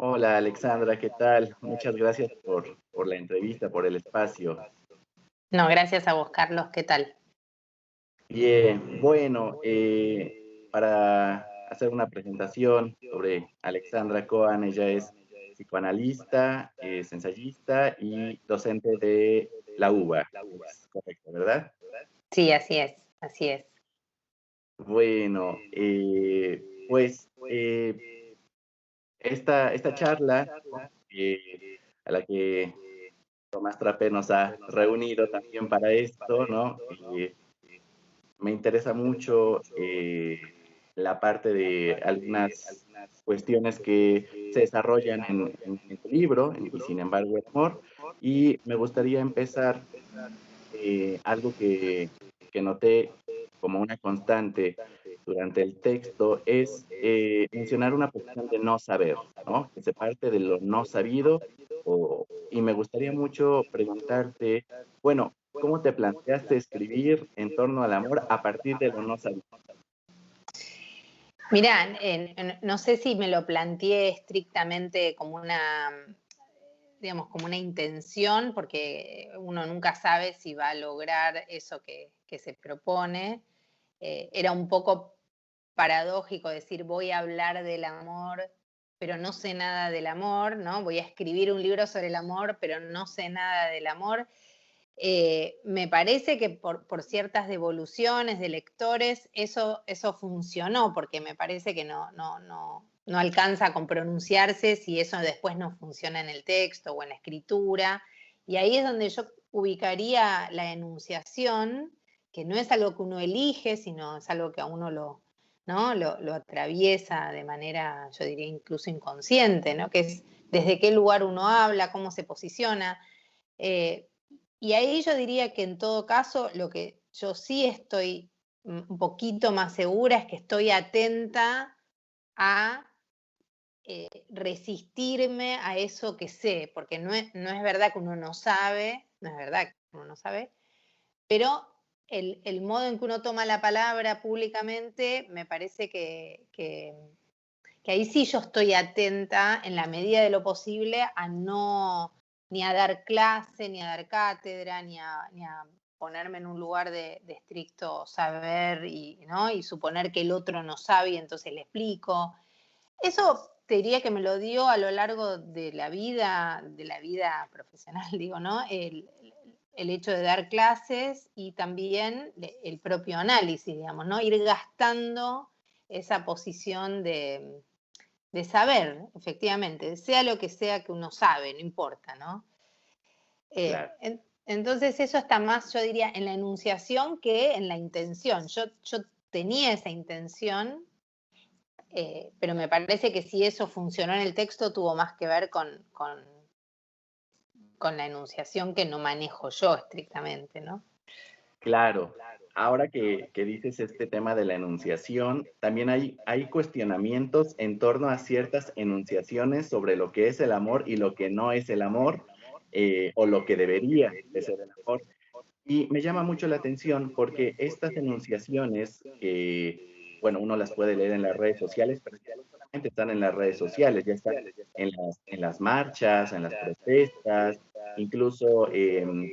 Hola Alexandra, ¿qué tal? Muchas gracias por la entrevista, por el espacio. No, gracias a vos, Carlos. ¿Qué tal? Bien, bueno, para hacer una presentación sobre Alexandra Cohen, ella es psicoanalista, es ensayista y docente de la UBA. Es correcto, ¿verdad? Sí, así es, así es. Bueno, esta charla, ¿no? A la que Tomás Trapé nos ha reunido también para esto, ¿no? Me interesa mucho la parte de algunas cuestiones que se desarrollan en tu libro, Y sin embargo el amor, y me gustaría empezar algo que noté como una constante durante el texto es mencionar una posición de no saber, ¿no? Que se parte de lo no sabido, y me gustaría mucho preguntarte, bueno, ¿cómo te planteaste escribir en torno al amor a partir de lo no sabido? Mirá, no sé si me lo planteé estrictamente como digamos, como una intención, porque uno nunca sabe si va a lograr eso que se propone. Era un poco paradójico decir, voy a hablar del amor, pero no sé nada del amor, ¿no? Voy a escribir un libro sobre el amor, pero no sé nada del amor. Me parece que por ciertas devoluciones de lectores eso funcionó, porque me parece que no alcanza con pronunciarse si eso después no funciona en el texto o en la escritura. Y ahí es donde yo ubicaría la enunciación, que no es algo que uno elige, sino es algo que a uno ¿no? lo atraviesa de manera, yo diría, incluso inconsciente, ¿no? Que es desde qué lugar uno habla, cómo se posiciona. Eh, y ahí yo diría que en todo caso lo que yo sí estoy un poquito más segura es que estoy atenta a resistirme a eso que sé, porque no es verdad que uno no sabe, no es verdad que uno no sabe, pero el modo en que uno toma la palabra públicamente me parece que ahí sí yo estoy atenta en la medida de lo posible a no ni a dar clase, ni a dar cátedra, ni a ponerme en un lugar de estricto saber ¿no? Y suponer que el otro no sabe y entonces le explico. Eso te diría que me lo dio a lo largo de la vida profesional, digo, ¿no? El hecho de dar clases y también el propio análisis, digamos, ¿no? Ir gastando esa posición de saber, efectivamente, sea lo que sea que uno sabe, no importa, ¿no? Claro. Entonces eso está más, yo diría, en la enunciación que en la intención. Yo tenía esa intención, pero me parece que si eso funcionó en el texto tuvo más que ver con la enunciación que no manejo yo estrictamente, ¿no? Claro. Ahora que dices este tema de la enunciación, también hay cuestionamientos en torno a ciertas enunciaciones sobre lo que es el amor y lo que no es el amor, o lo que debería de ser el amor. Y me llama mucho la atención porque estas enunciaciones, que, bueno, uno las puede leer en las redes sociales, pero ya no solamente están en las redes sociales, ya están en las marchas, en las protestas, incluso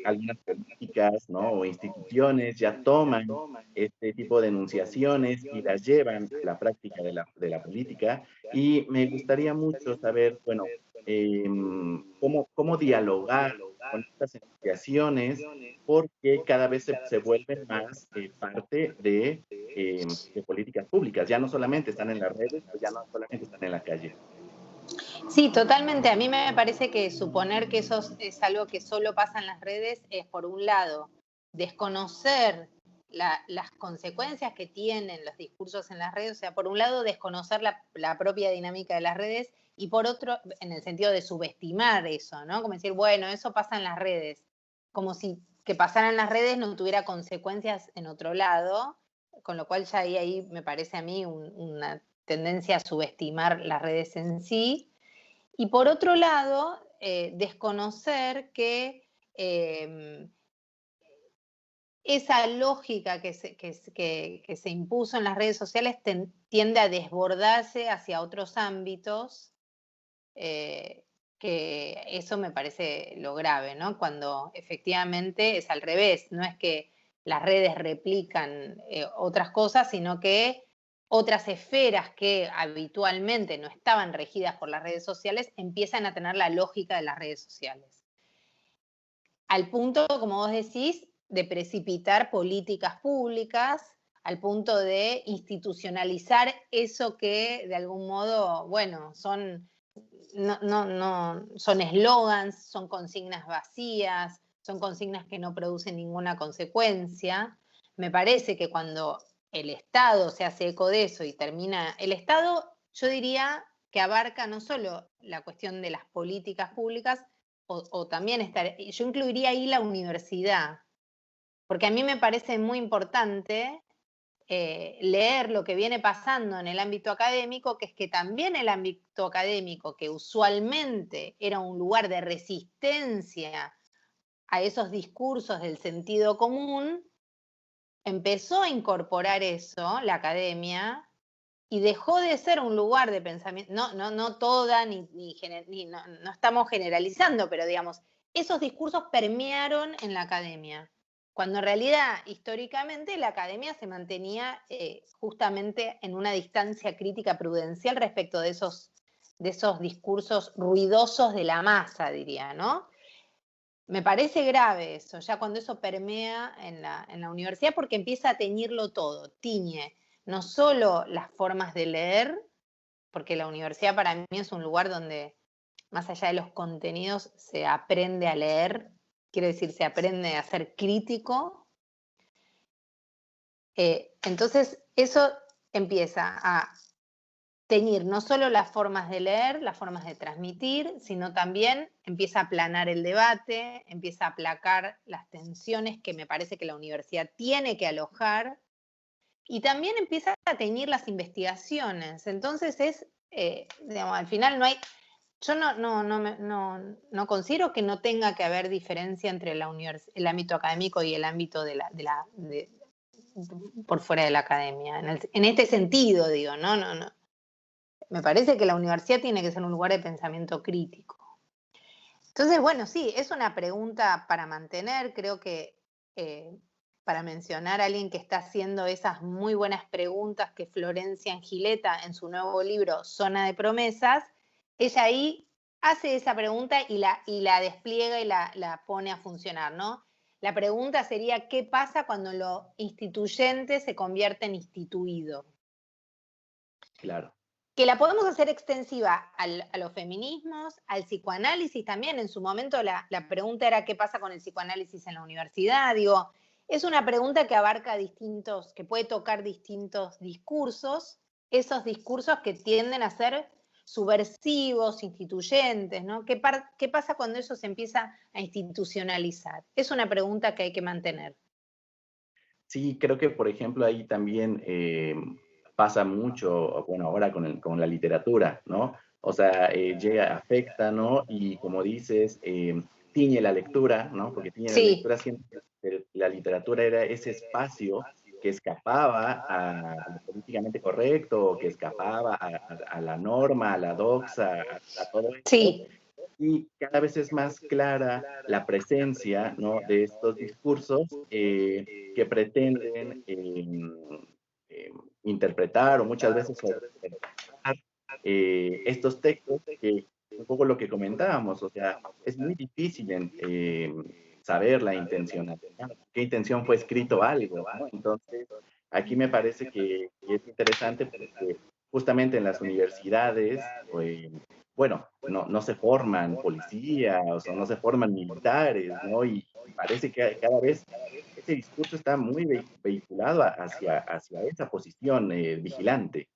algunas políticas, ¿no? O instituciones ya toman este tipo de enunciaciones y las llevan a la práctica de la política. Y me gustaría mucho saber, bueno, cómo dialogar con estas enunciaciones porque cada vez se vuelven más parte de políticas públicas. Ya no solamente están en las redes, pues ya no solamente están en la calle. Sí, totalmente. A mí me parece que suponer que eso es algo que solo pasa en las redes es, por un lado, desconocer las consecuencias que tienen los discursos en las redes, o sea, por un lado, desconocer la propia dinámica de las redes y por otro, en el sentido de subestimar eso, ¿no? Como decir, bueno, eso pasa en las redes, como si que pasara en las redes no tuviera consecuencias en otro lado, con lo cual ya ahí me parece a mí una tendencia a subestimar las redes en sí. Y por otro lado, desconocer que esa lógica que se impuso en las redes sociales tiende a desbordarse hacia otros ámbitos, que eso me parece lo grave, ¿no? Cuando efectivamente es al revés, no es que las redes replican otras cosas, sino que otras esferas que habitualmente no estaban regidas por las redes sociales empiezan a tener la lógica de las redes sociales. Al punto, como vos decís, de precipitar políticas públicas, al punto de institucionalizar eso que de algún modo, bueno, son son eslogans, son consignas vacías, son consignas que no producen ninguna consecuencia. Me parece que cuando el Estado se hace eco de eso y termina, el Estado, yo diría que abarca no solo la cuestión de las políticas públicas, o también yo incluiría ahí la universidad, porque a mí me parece muy importante leer lo que viene pasando en el ámbito académico, que es que también el ámbito académico, que usualmente era un lugar de resistencia a esos discursos del sentido común, empezó a incorporar eso, la academia, y dejó de ser un lugar de pensamiento, no toda, no estamos generalizando, pero digamos, esos discursos permearon en la academia, cuando en realidad, históricamente, la academia se mantenía justamente en una distancia crítica prudencial respecto de esos discursos ruidosos de la masa, diría, ¿no? Me parece grave eso, ya cuando eso permea en la universidad, porque empieza a teñirlo todo, tiñe no solo las formas de leer, porque la universidad para mí es un lugar donde, más allá de los contenidos, se aprende a leer, quiere decir, se aprende a ser crítico. Entonces, eso empieza a teñir no solo las formas de leer, las formas de transmitir, sino también empieza a aplanar el debate, empieza a aplacar las tensiones que me parece que la universidad tiene que alojar, y también empieza a teñir las investigaciones. Entonces digamos, al final no hay, yo no considero que no tenga que haber diferencia entre el ámbito académico y el ámbito por fuera de la academia. En este sentido, digo, no. Me parece que la universidad tiene que ser un lugar de pensamiento crítico. Entonces, bueno, sí, es una pregunta para mantener. Creo que para mencionar a alguien que está haciendo esas muy buenas preguntas que Florencia Angileta en su nuevo libro Zona de Promesas, ella ahí hace esa pregunta y la despliega y la pone a funcionar, ¿no? La pregunta sería, ¿qué pasa cuando lo instituyente se convierte en instituido? Claro. Que la podemos hacer extensiva a los feminismos, al psicoanálisis también. En su momento la pregunta era ¿qué pasa con el psicoanálisis en la universidad? Digo, es una pregunta que abarca que puede tocar distintos discursos, esos discursos que tienden a ser subversivos, instituyentes, ¿no? ¿Qué pasa cuando eso se empieza a institucionalizar? Es una pregunta que hay que mantener. Sí, creo que, por ejemplo, ahí también pasa mucho, bueno, ahora con la literatura, ¿no? O sea, afecta, ¿no? Y como dices, tiñe la lectura, ¿no? Porque tiñe la Sí, lectura siempre, la literatura era ese espacio que escapaba a lo políticamente correcto, que escapaba a la norma, a la doxa, a todo esto, sí. y cada vez es más clara la presencia, ¿no?, de estos discursos que pretenden interpretar o muchas veces sobreinterpretar estos textos, que un poco lo que comentábamos, o sea, es muy difícil saber la intencionalidad, qué intención fue escrito algo, ¿no? Entonces, aquí me parece que es interesante porque justamente en las universidades, bueno, no se forman policías o no se forman militares, ¿no? Y parece que cada vez ese discurso está muy vehiculado hacia esa posición vigilante.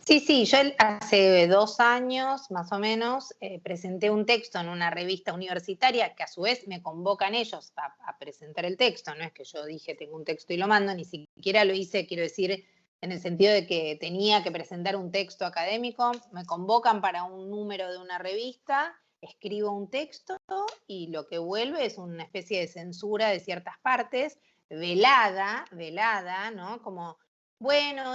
Sí, yo hace 2 años, más o menos, presenté un texto en una revista universitaria que a su vez me convocan ellos a presentar el texto. No es que yo dije tengo un texto y lo mando, ni siquiera lo hice, quiero decir, en el sentido de que tenía que presentar un texto académico. Me convocan para un número de una revista, escribo un texto y lo que vuelve es una especie de censura de ciertas partes, velada, ¿no? Como, bueno,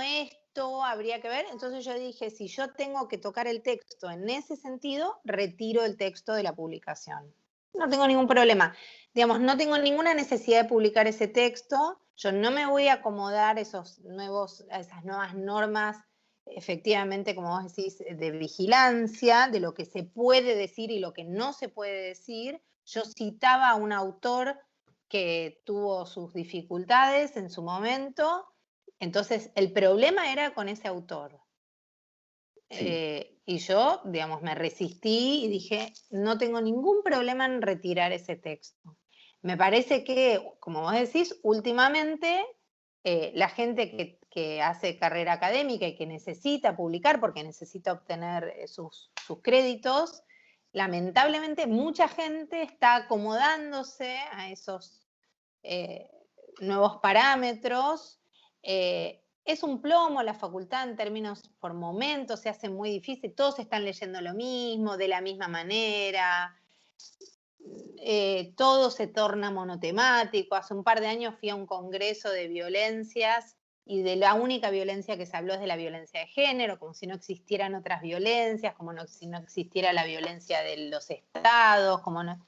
esto habría que ver. Entonces yo dije, si yo tengo que tocar el texto en ese sentido, retiro el texto de la publicación. No tengo ningún problema. Digamos, no tengo ninguna necesidad de publicar ese texto. Yo no me voy a acomodar a esas nuevas normas, efectivamente, como vos decís, de vigilancia, de lo que se puede decir y lo que no se puede decir. Yo citaba a un autor que tuvo sus dificultades en su momento, entonces el problema era con ese autor. Sí. Y yo, digamos, me resistí y dije, no tengo ningún problema en retirar ese texto. Me parece que, como vos decís, últimamente la gente que hace carrera académica y que necesita publicar porque necesita obtener sus créditos, lamentablemente mucha gente está acomodándose a esos nuevos parámetros. Es un plomo la facultad en términos, por momentos se hace muy difícil, todos están leyendo lo mismo, de la misma manera, todo se torna monotemático. Hace un par de años fui a un congreso de violencias y de la única violencia que se habló es de la violencia de género, como si no existieran otras violencias, como si no existiera la violencia de los estados, como no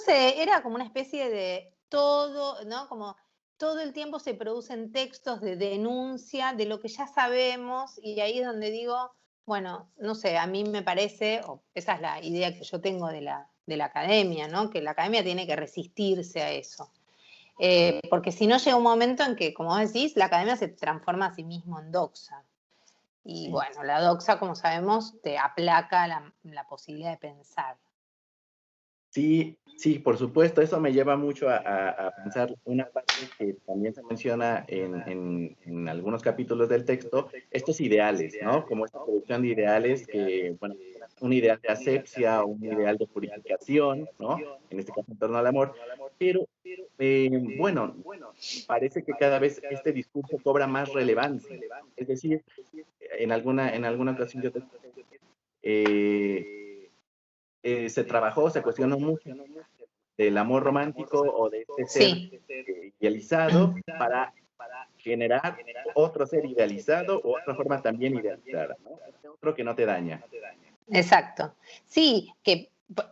sé, era como una especie de todo, ¿no? Como todo el tiempo se producen textos de denuncia de lo que ya sabemos, y ahí es donde digo, bueno, no sé, a mí me parece, o esa es la idea que yo tengo de la academia, ¿no? Que la academia tiene que resistirse a eso. Porque si no llega un momento en que, como vos decís, la academia se transforma a sí mismo en doxa. Y Sí. bueno, la doxa, como sabemos, te aplaca la posibilidad de pensar. Sí, sí, por supuesto, eso me lleva mucho a pensar una parte que también se menciona en algunos capítulos del texto, estos ideales, ¿no? Como esta producción de ideales que, bueno, un ideal de asepsia, un ideal de purificación, ¿no? En este caso en torno al amor, pero, bueno, parece que cada vez este discurso cobra más relevancia. Es decir, en alguna ocasión yo te eh, se trabajó, se cuestionó mucho del amor romántico o de este ser Sí. idealizado para generar otro ser idealizado o otra forma también idealizada, ¿no? Este otro que no te daña. Exacto. Sí, que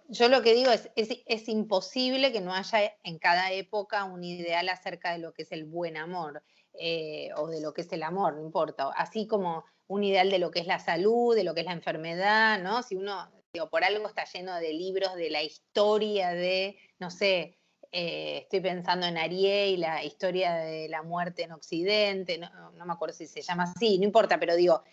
yo lo que digo es imposible que no haya en cada época un ideal acerca de lo que es el buen amor, o de lo que es el amor, no importa. Así como un ideal de lo que es la salud, de lo que es la enfermedad, ¿no? Si uno, digo, por algo está lleno de libros de la historia de, no sé, estoy pensando en Arié y la historia de la muerte en Occidente, no me acuerdo si se llama así, no importa, pero digo,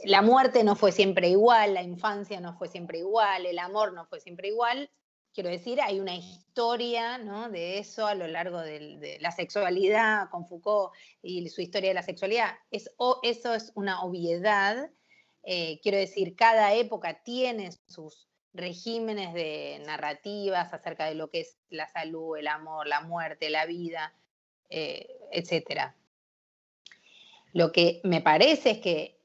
la muerte no fue siempre igual, la infancia no fue siempre igual, el amor no fue siempre igual. Quiero decir, hay una historia, ¿no?, de eso a lo largo de la sexualidad, con Foucault y su historia de la sexualidad. Eso es una obviedad. Quiero decir, cada época tiene sus regímenes de narrativas acerca de lo que es la salud, el amor, la muerte, la vida, etcétera. Lo que me parece es que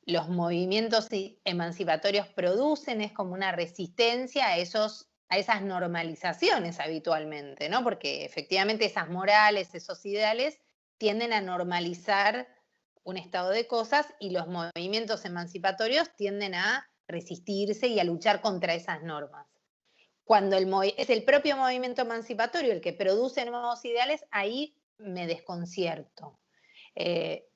los movimientos emancipatorios producen es como una resistencia a esas normalizaciones habitualmente, ¿no? Porque efectivamente esas morales, esos ideales tienden a normalizar un estado de cosas y los movimientos emancipatorios tienden a resistirse y a luchar contra esas normas. Cuando es el propio movimiento emancipatorio el que produce nuevos ideales, ahí me desconcierto. Eh,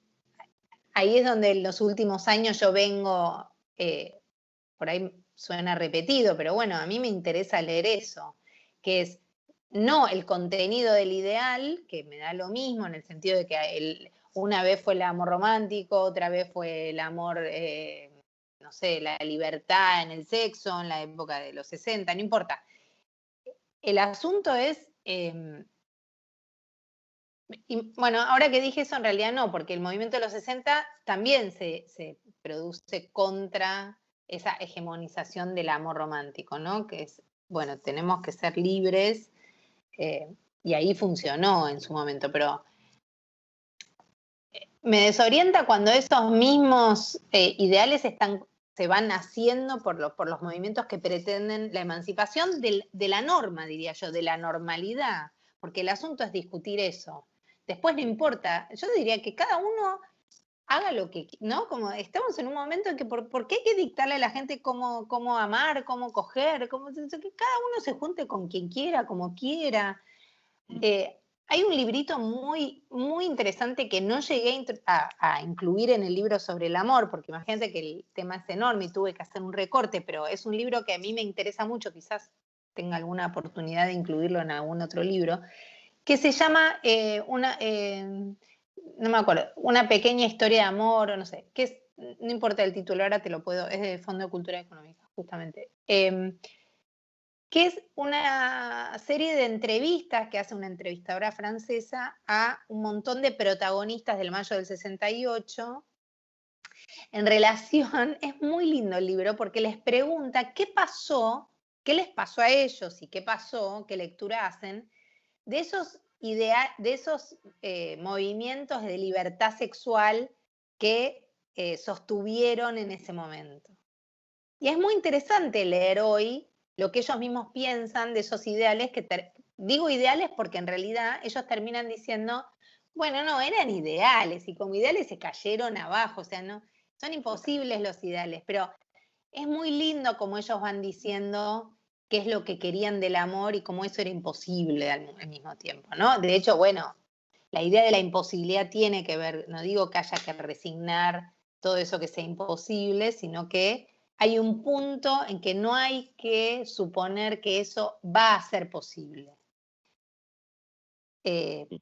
Ahí es donde en los últimos años yo vengo, por ahí suena repetido, pero bueno, a mí me interesa leer eso, que es no el contenido del ideal, que me da lo mismo en el sentido de que una vez fue el amor romántico, otra vez fue el amor, no sé, la libertad en el sexo, en la época de los 60, no importa. El asunto es... y bueno, ahora que dije eso, en realidad no, porque el movimiento de los 60 también se produce contra esa hegemonización del amor romántico, ¿no? Que es, bueno, tenemos que ser libres, y ahí funcionó en su momento, pero me desorienta cuando esos mismos ideales se van haciendo por los movimientos que pretenden la emancipación de la norma, diría yo, de la normalidad, porque el asunto es discutir eso. Después no importa, yo diría que cada uno haga lo que, ¿no? Como estamos en un momento en que ¿por qué hay que dictarle a la gente cómo amar, cómo coger, que cada uno se junte con quien quiera, como quiera? Hay un librito muy, muy interesante que no llegué a incluir en el libro sobre el amor, porque imagínate que el tema es enorme y tuve que hacer un recorte, pero es un libro que a mí me interesa mucho, quizás tenga alguna oportunidad de incluirlo en algún otro libro, que se llama no me acuerdo, Una pequeña historia de amor, o no sé, no importa el título, ahora te lo puedo, es de Fondo de Cultura Económica, justamente. Que es una serie de entrevistas que hace una entrevistadora francesa a un montón de protagonistas del mayo del 68 en relación, es muy lindo el libro porque les pregunta qué pasó, qué les pasó a ellos y qué pasó, qué lectura hacen de esos, movimientos de libertad sexual que sostuvieron en ese momento. Y es muy interesante leer hoy lo que ellos mismos piensan de esos ideales, digo ideales porque en realidad ellos terminan diciendo, bueno, no, eran ideales y como ideales se cayeron abajo, o sea, no, son imposibles los ideales, pero es muy lindo como ellos van diciendo qué es lo que querían del amor y cómo eso era imposible al mismo tiempo, ¿no? De hecho, bueno, la idea de la imposibilidad tiene que ver, no digo que haya que resignar todo eso que sea imposible, sino que hay un punto en que no hay que suponer que eso va a ser posible.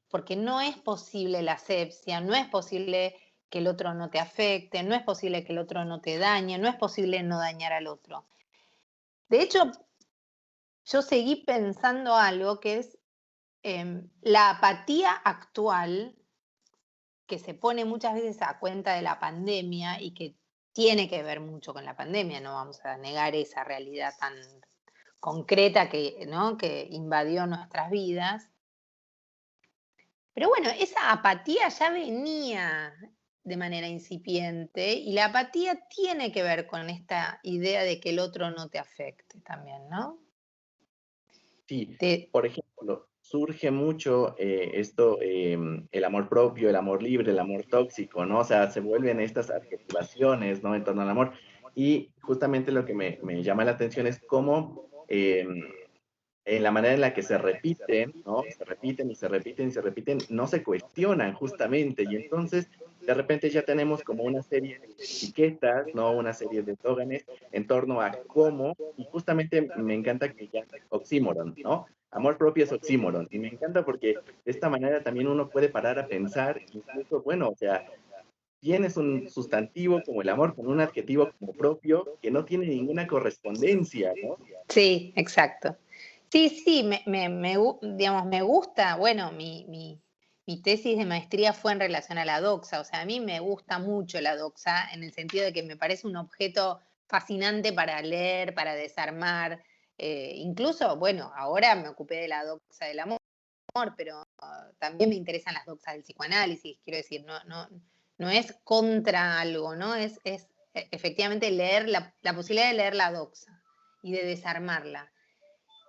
Porque no es posible la asepsia, no es posible que el otro no te afecte, no es posible que el otro no te dañe, no es posible no dañar al otro. De hecho, yo seguí pensando algo que es la apatía actual, que se pone muchas veces a cuenta de la pandemia y que tiene que ver mucho con la pandemia, no vamos a negar esa realidad tan concreta que, ¿no?, que invadió nuestras vidas. Pero bueno, esa apatía ya venía de manera incipiente y la apatía tiene que ver con esta idea de que el otro no te afecte también, ¿no? Sí, Te- por ejemplo, surge mucho esto, el amor propio, el amor libre, el amor tóxico, ¿no? O sea, se vuelven estas adjetivaciones, ¿no? En torno al amor. Y justamente lo que me llama la atención es cómo en la manera en la que se repiten, ¿no? Se repiten y se repiten y se repiten, no se cuestionan justamente. Y entonces, de repente ya tenemos como una serie de etiquetas, ¿no? Una serie de eslóganes en torno a cómo, y justamente me encanta que ya es oxímoron, ¿no? Amor propio es oxímoron. Y me encanta porque de esta manera también uno puede parar a pensar, incluso, bueno, o sea, tienes un sustantivo como el amor con un adjetivo como propio que no tiene ninguna correspondencia, ¿no? Sí, exacto. Sí, sí, digamos, me gusta, bueno, mi tesis de maestría fue en relación a la doxa, o sea, a mí me gusta mucho la doxa en el sentido de que me parece un objeto fascinante para leer, para desarmar, incluso, bueno, ahora me ocupé de la doxa del amor, pero también me interesan las doxas del psicoanálisis, quiero decir, no es contra algo, ¿no? Es efectivamente leer la posibilidad de leer la doxa y de desarmarla.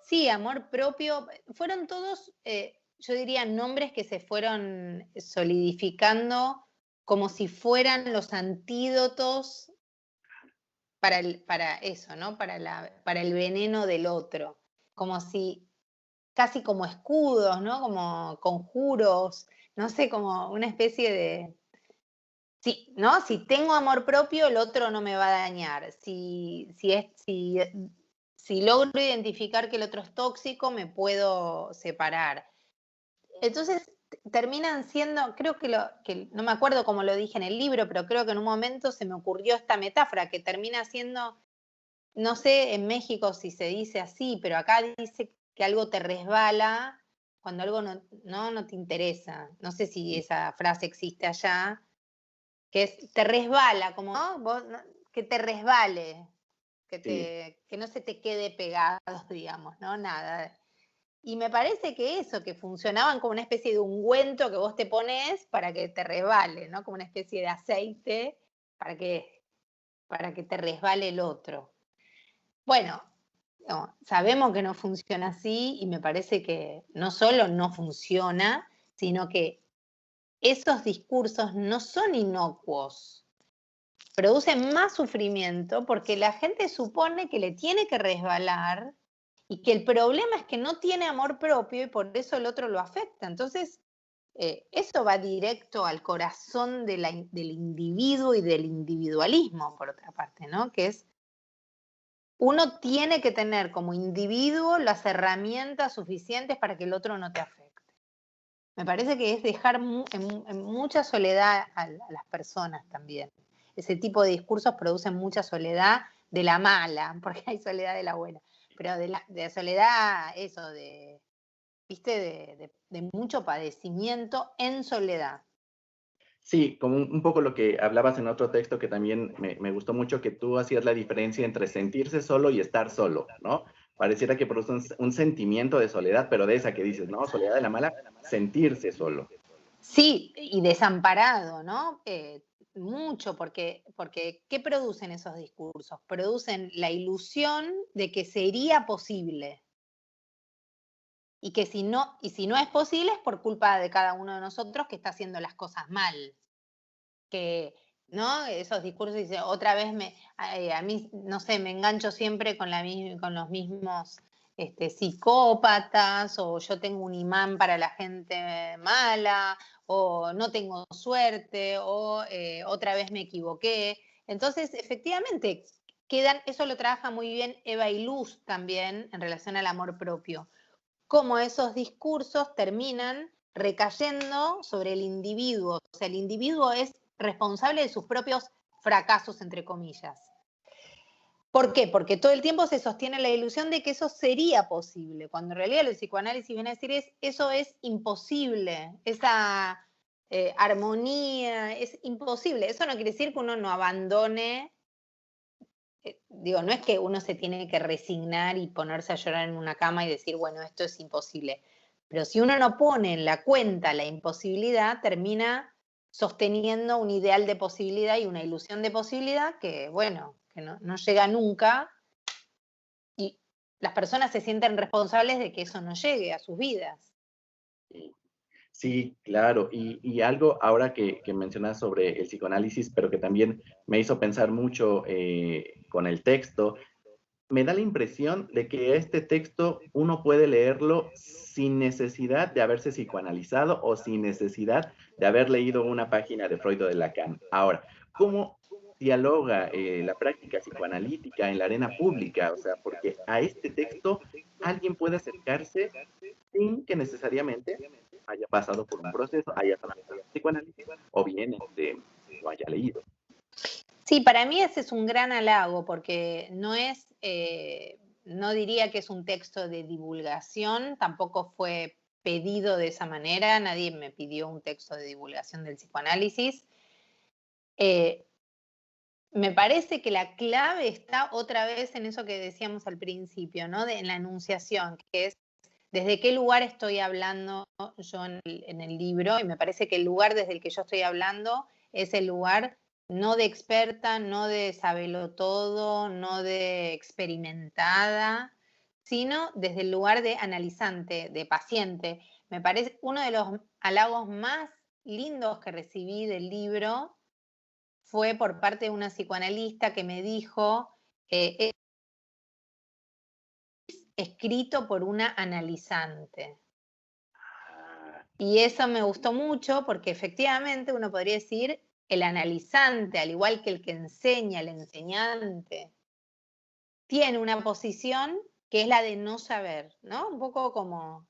Sí, amor propio, fueron todos, yo diría, nombres que se fueron solidificando como si fueran los antídotos para eso, ¿no? Para el veneno del otro. Como si, casi como escudos, ¿no? Como conjuros, no sé, como una especie de, sí, ¿no? Si tengo amor propio, el otro no me va a dañar. Si logro identificar que el otro es tóxico, me puedo separar. Entonces terminan siendo, creo que no me acuerdo cómo lo dije en el libro, pero creo que en un momento se me ocurrió esta metáfora que termina siendo, no sé en México si se dice así, pero acá dice que algo te resbala cuando algo no te interesa. No sé si esa frase existe allá, que te resbala, como, ¿no? Que te resbale, Sí. que no se te quede pegado, digamos, ¿no? Nada. Y me parece que eso, que funcionaban como una especie de ungüento que vos te pones para que te resbale, ¿no? Como una especie de aceite para que te resbale el otro. Bueno, no, sabemos que no funciona así y me parece que no solo no funciona, sino que esos discursos no son inocuos, producen más sufrimiento porque la gente supone que le tiene que resbalar y que el problema es que no tiene amor propio y por eso el otro lo afecta. Entonces, eso va directo al corazón de del individuo y del individualismo, por otra parte, ¿no? Que es, uno tiene que tener como individuo las herramientas suficientes para que el otro no te afecte. Me parece que es dejar en mucha soledad a las personas también. Ese tipo de discursos producen mucha soledad de la mala, porque hay soledad de la buena, pero de soledad, eso, ¿viste? De mucho padecimiento en soledad. Sí, como un poco lo que hablabas en otro texto que también me gustó mucho, que tú hacías la diferencia entre sentirse solo y estar solo, ¿no? Pareciera que produce un sentimiento de soledad, pero de esa que dices, ¿no? Soledad de la mala, sentirse solo. Sí, y desamparado, ¿no? Mucho, porque ¿qué producen esos discursos? Producen la ilusión de que sería posible y que si no es posible es por culpa de cada uno de nosotros que está haciendo las cosas mal. Que, ¿no? Esos discursos, dice, otra vez a mí, no sé, me engancho siempre con los mismos psicópatas, o yo tengo un imán para la gente mala, o no tengo suerte, o otra vez me equivoqué. Entonces, efectivamente, eso lo trabaja muy bien Eva Iluz también en relación al amor propio, cómo esos discursos terminan recayendo sobre el individuo. O sea, el individuo es responsable de sus propios fracasos, entre comillas. ¿Por qué? Porque todo el tiempo se sostiene la ilusión de que eso sería posible, cuando en realidad el psicoanálisis viene a decir eso es imposible, esa armonía es imposible. Eso no quiere decir que uno no abandone, digo, no es que uno se tiene que resignar y ponerse a llorar en una cama y decir, bueno, esto es imposible. Pero si uno no pone en la cuenta la imposibilidad, termina sosteniendo un ideal de posibilidad y una ilusión de posibilidad que, bueno, que no llega nunca y las personas se sienten responsables de que eso no llegue a sus vidas. Sí, claro. Y algo ahora que mencionas sobre el psicoanálisis, pero que también me hizo pensar mucho con el texto, me da la impresión de que este texto uno puede leerlo sin necesidad de haberse psicoanalizado o sin necesidad de haber leído una página de Freud o de Lacan. Ahora, ¿cómo dialoga la práctica psicoanalítica en la arena pública? O sea, porque a este texto alguien puede acercarse sin que necesariamente haya pasado por un proceso, haya trabajado en psicoanálisis o bien lo haya leído. Sí, para mí ese es un gran halago porque no diría que es un texto de divulgación, tampoco fue pedido de esa manera, nadie me pidió un texto de divulgación del psicoanálisis. Eh, Me parece que la clave está otra vez en eso que decíamos al principio, ¿no? En la enunciación, que es desde qué lugar estoy hablando yo en el libro, y me parece que el lugar desde el que yo estoy hablando es el lugar no de experta, no de sabelo todo, no de experimentada, sino desde el lugar de analizante, de paciente. Me parece uno de los halagos más lindos que recibí del libro fue por parte de una psicoanalista que me dijo, es escrito por una analizante. Y eso me gustó mucho porque efectivamente uno podría decir el analizante, al igual que el que enseña, el enseñante, tiene una posición que es la de no saber, ¿no? Un poco como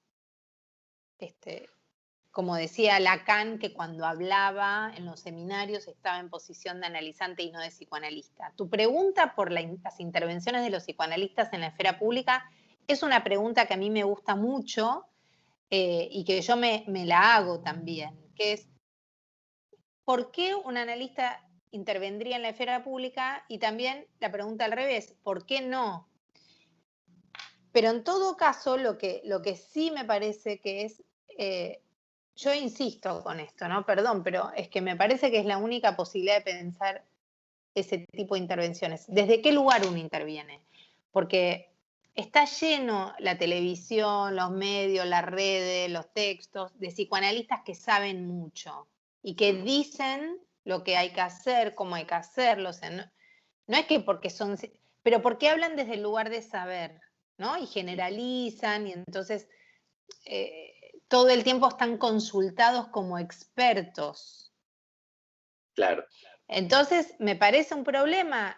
decía Lacan, que cuando hablaba en los seminarios estaba en posición de analizante y no de psicoanalista. Tu pregunta por las intervenciones de los psicoanalistas en la esfera pública es una pregunta que a mí me gusta mucho y que yo me la hago también, que es, ¿por qué un analista intervendría en la esfera pública? Y también la pregunta al revés, ¿por qué no? Pero en todo caso, lo que sí me parece que es, yo insisto con esto, ¿no? Perdón, pero es que me parece que es la única posibilidad de pensar ese tipo de intervenciones. ¿Desde qué lugar uno interviene? Porque está lleno la televisión, los medios, las redes, los textos de psicoanalistas que saben mucho. y que dicen lo que hay que hacer, cómo hay que hacerlo. O sea, no es que porque son, pero porque hablan desde el lugar de saber, ¿no? Y generalizan y entonces todo el tiempo están consultados como expertos. Claro. Entonces, me parece un problema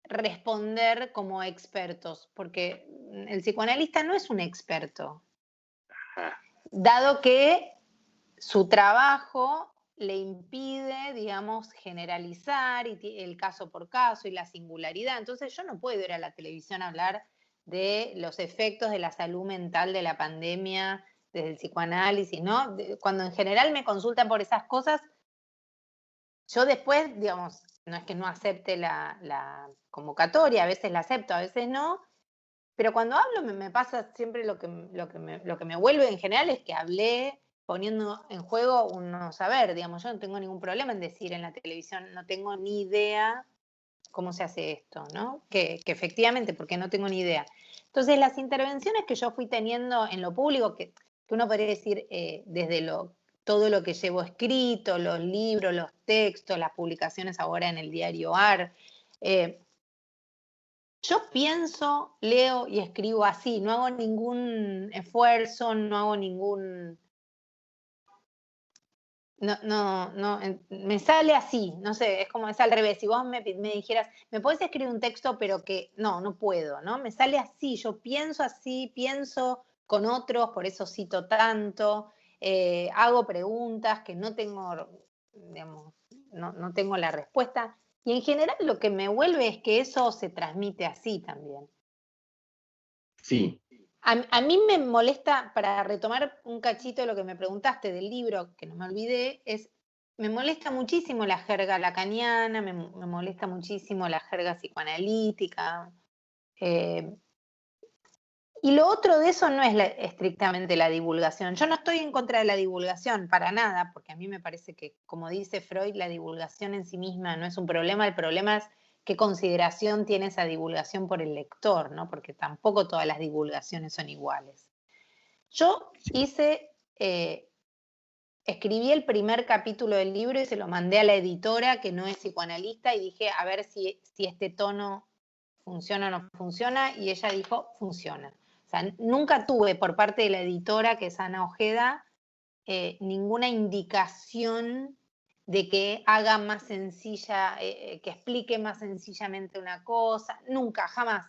responder como expertos, porque el psicoanalista no es un experto, Ajá. dado que su trabajo le impide, digamos, generalizar y el caso por caso y la singularidad. Entonces yo no puedo ir a la televisión a hablar de los efectos de la salud mental de la pandemia desde el psicoanálisis, ¿no? Cuando en general me consultan por esas cosas, yo después, digamos, no es que no acepte la convocatoria, a veces la acepto, a veces no, pero cuando hablo me pasa siempre lo que me vuelve en general es que hablé poniendo en juego un no saber, digamos, yo no tengo ningún problema en decir en la televisión, no tengo ni idea cómo se hace esto, ¿no? Que efectivamente, porque no tengo ni idea. Entonces, las intervenciones que yo fui teniendo en lo público, que uno podría decir desde todo lo que llevo escrito, los libros, los textos, las publicaciones ahora en el diario AR, yo pienso, leo y escribo así, no hago ningún esfuerzo, no hago ningún... No, me sale así, no sé, es como es al revés. Si vos me dijeras, ¿me podés escribir un texto, pero que no puedo, ¿no? Me sale así, pienso con otros, por eso cito tanto, hago preguntas que no tengo, digamos, no tengo la respuesta. Y en general lo que me vuelve es que eso se transmite así también. Sí. A mí me molesta, para retomar un cachito de lo que me preguntaste del libro, que no me olvidé, me molesta muchísimo la jerga lacaniana, me molesta muchísimo la jerga psicoanalítica. Y lo otro de eso no es estrictamente la divulgación. Yo no estoy en contra de la divulgación, para nada, porque a mí me parece que, como dice Freud, la divulgación en sí misma no es un problema, el problema es qué consideración tiene esa divulgación por el lector, ¿no? Porque tampoco todas las divulgaciones son iguales. Yo escribí el primer capítulo del libro y se lo mandé a la editora, que no es psicoanalista, y dije, a ver si este tono funciona o no funciona, y ella dijo, funciona. O sea, nunca tuve por parte de la editora, que es Ana Ojeda, ninguna indicación de que haga más sencilla, que explique más sencillamente una cosa, nunca, jamás.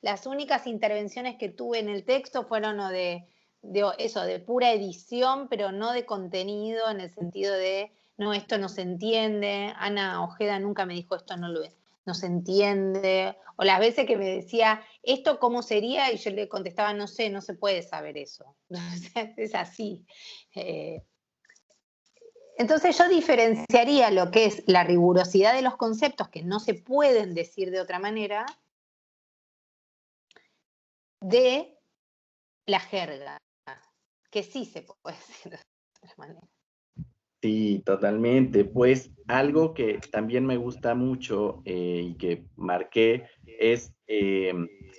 Las únicas intervenciones que tuve en el texto fueron de pura edición, pero no de contenido, en el sentido de, no, esto no se entiende. Ana Ojeda nunca me dijo, esto no se entiende, o las veces que me decía, ¿esto cómo sería? Y yo le contestaba, no sé, no se puede saber eso. Es así. Entonces yo diferenciaría lo que es la rigurosidad de los conceptos, que no se pueden decir de otra manera, de la jerga, que sí se puede decir de otra manera. Sí, totalmente. Pues algo que también me gusta mucho y que marqué es,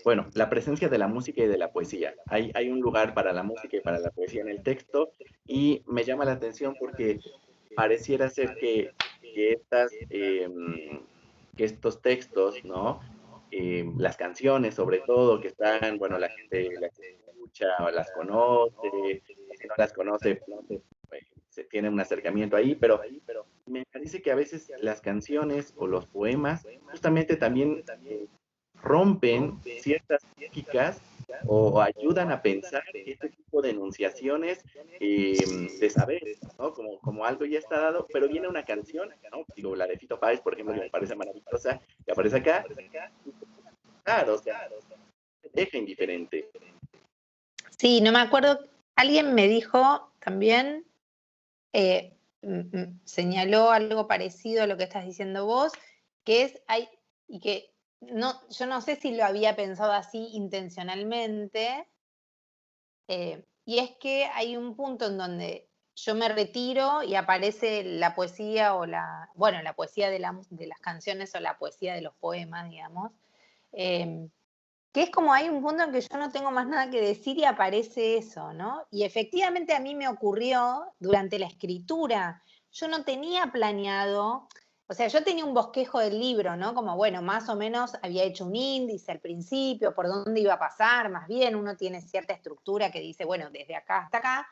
bueno, la presencia de la música y de la poesía. Hay un lugar para la música y para la poesía en el texto y me llama la atención porque pareciera ser que que estos textos, ¿no? Las canciones sobre todo, que están, bueno, la gente las escucha o las conoce, o si no las conoce, se tiene un acercamiento ahí, pero me parece que a veces las canciones o los poemas justamente también rompen ciertas lógicas o ayudan a pensar este tipo de enunciaciones de saber, ¿no? Como algo ya está dado, pero viene una canción, ¿no? Digo, la de Fito Páez, por ejemplo, que me parece maravillosa, que aparece acá, claro, o sea, deja indiferente. Sí, no me acuerdo, alguien me dijo también, señaló algo parecido a lo que estás diciendo vos, que es, y que yo no sé si lo había pensado así intencionalmente, y es que hay un punto en donde yo me retiro y aparece la poesía la poesía de las canciones o la poesía de los poemas, digamos, que es como hay un punto en que yo no tengo más nada que decir y aparece eso, ¿no? Y efectivamente a mí me ocurrió durante la escritura, yo no tenía planeado, o sea, yo tenía un bosquejo del libro, ¿no? Como, bueno, más o menos había hecho un índice al principio, por dónde iba a pasar, más bien uno tiene cierta estructura que dice, bueno, desde acá hasta acá,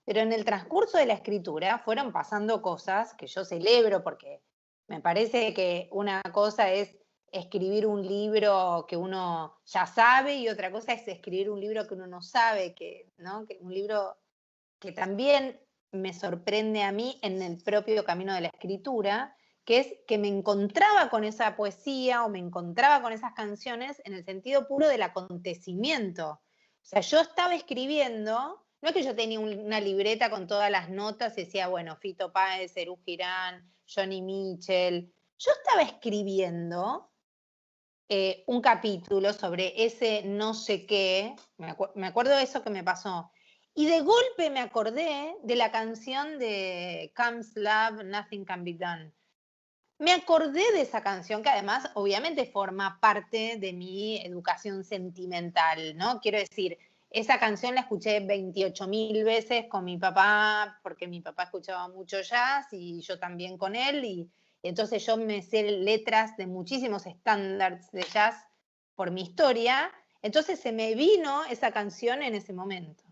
pero en el transcurso de la escritura fueron pasando cosas que yo celebro porque me parece que una cosa es escribir un libro que uno ya sabe y otra cosa es escribir un libro que uno no sabe, ¿no? Que un libro que también me sorprende a mí en el propio camino de la escritura, que es que me encontraba con esa poesía o me encontraba con esas canciones en el sentido puro del acontecimiento. O sea, yo estaba escribiendo, no es que yo tenía una libreta con todas las notas y decía, bueno, Fito Páez, Serú Girán, Johnny Mitchell. Yo estaba escribiendo un capítulo sobre ese no sé qué, me acuerdo de eso que me pasó. Y de golpe me acordé de la canción de Comes Love, Nothing Can Be Done. Me acordé de esa canción que además obviamente forma parte de mi educación sentimental, ¿no? Quiero decir, esa canción la escuché 28.000 veces con mi papá, porque mi papá escuchaba mucho jazz y yo también con él, y entonces yo me sé letras de muchísimos estándares de jazz por mi historia, entonces se me vino esa canción en ese momento.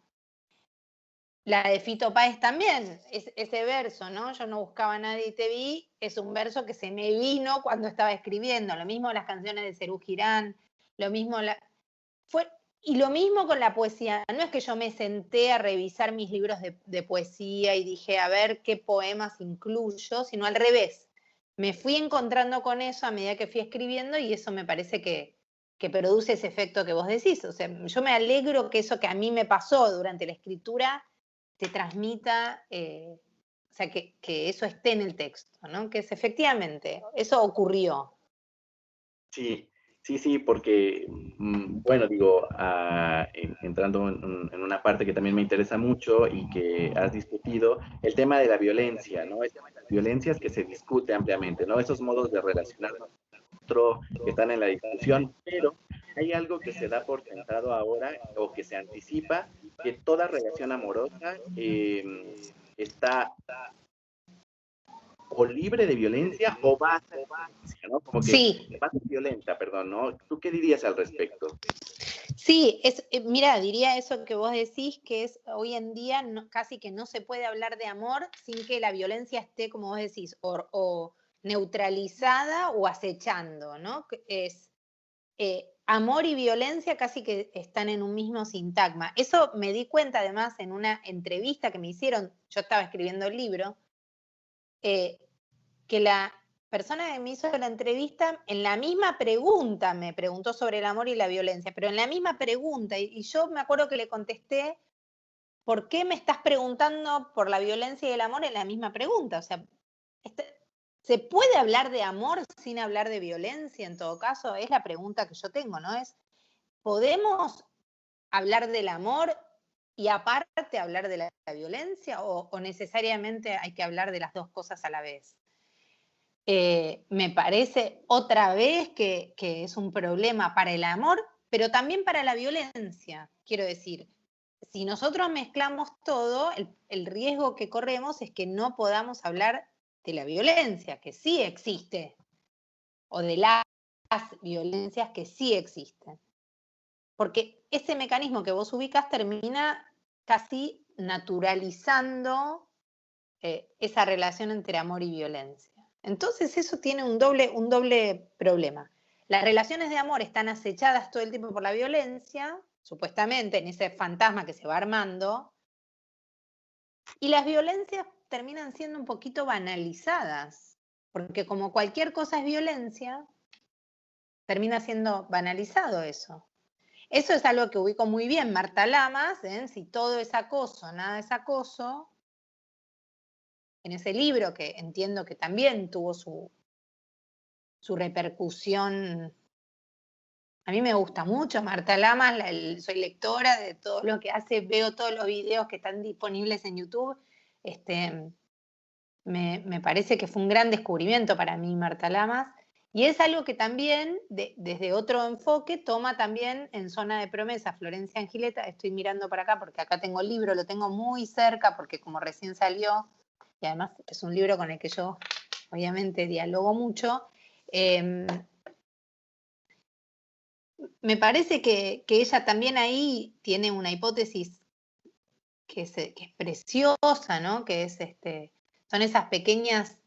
La de Fito Páez también, ese verso, ¿no? Yo no buscaba a nadie y te vi, es un verso que se me vino cuando estaba escribiendo. Lo mismo las canciones de Serú Girán, lo mismo y lo mismo con la poesía. No es que yo me senté a revisar mis libros de poesía y dije, a ver qué poemas incluyo, sino al revés. Me fui encontrando con eso a medida que fui escribiendo y eso me parece que produce ese efecto que vos decís. O sea, yo me alegro que eso que a mí me pasó durante la escritura te transmita, o sea, que eso esté en el texto, ¿no? Que es efectivamente, eso ocurrió. Sí, sí, porque, bueno, digo, entrando en una parte que también me interesa mucho y que has discutido, el tema de la violencia, ¿no? El tema de las violencias que se discute ampliamente, ¿no? Esos modos de relacionarnos con otro que están en la discusión, pero hay algo que se da por sentado ahora o que se anticipa, que toda relación amorosa está o libre de violencia o va a ser violencia, ¿no? Como que Sí, va a ser violenta, perdón, ¿no? ¿Tú qué dirías al respecto? sí, mira, diría eso que vos decís, que es hoy en día casi que no se puede hablar de amor sin que la violencia esté, como vos decís, o neutralizada o acechando, ¿no? Es amor y violencia casi que están en un mismo sintagma. Eso me di cuenta además en una entrevista que me hicieron, yo estaba escribiendo el libro, que la persona que me hizo la entrevista, en la misma pregunta me preguntó sobre el amor y la violencia, pero en la misma pregunta, y yo me acuerdo que le contesté, ¿por qué me estás preguntando por la violencia y el amor en la misma pregunta? O sea, ¿se puede hablar de amor sin hablar de violencia en todo caso? Es la pregunta que yo tengo, ¿no? ¿Podemos hablar del amor y aparte hablar de la violencia o necesariamente hay que hablar de las dos cosas a la vez? Me parece otra vez que es un problema para el amor, pero también para la violencia. Quiero decir, si nosotros mezclamos todo, el riesgo que corremos es que no podamos hablar de la violencia, que sí existe, o de las violencias que sí existen. Porque ese mecanismo que vos ubicás termina casi naturalizando esa relación entre amor y violencia. Entonces eso tiene un doble problema. Las relaciones de amor están acechadas todo el tiempo por la violencia, supuestamente, en ese fantasma que se va armando, y las violencias terminan siendo un poquito banalizadas, porque como cualquier cosa es violencia, termina siendo banalizado eso. Eso es algo que ubico muy bien Marta Lamas, ¿eh? Si todo es acoso, nada es acoso, en ese libro que entiendo que también tuvo su repercusión. A mí me gusta mucho Marta Lamas, soy lectora de todo lo que hace, veo todos los videos que están disponibles en YouTube. Me parece que fue un gran descubrimiento para mí Marta Lamas. Y es algo que también, desde otro enfoque, toma también en Zona de Promesa Florencia Angileta. Estoy mirando para acá porque acá tengo el libro, lo tengo muy cerca porque como recién salió, y además es un libro con el que yo obviamente dialogo mucho, me parece que ella también ahí tiene una hipótesis que es preciosa, ¿no? Que es son esas pequeñas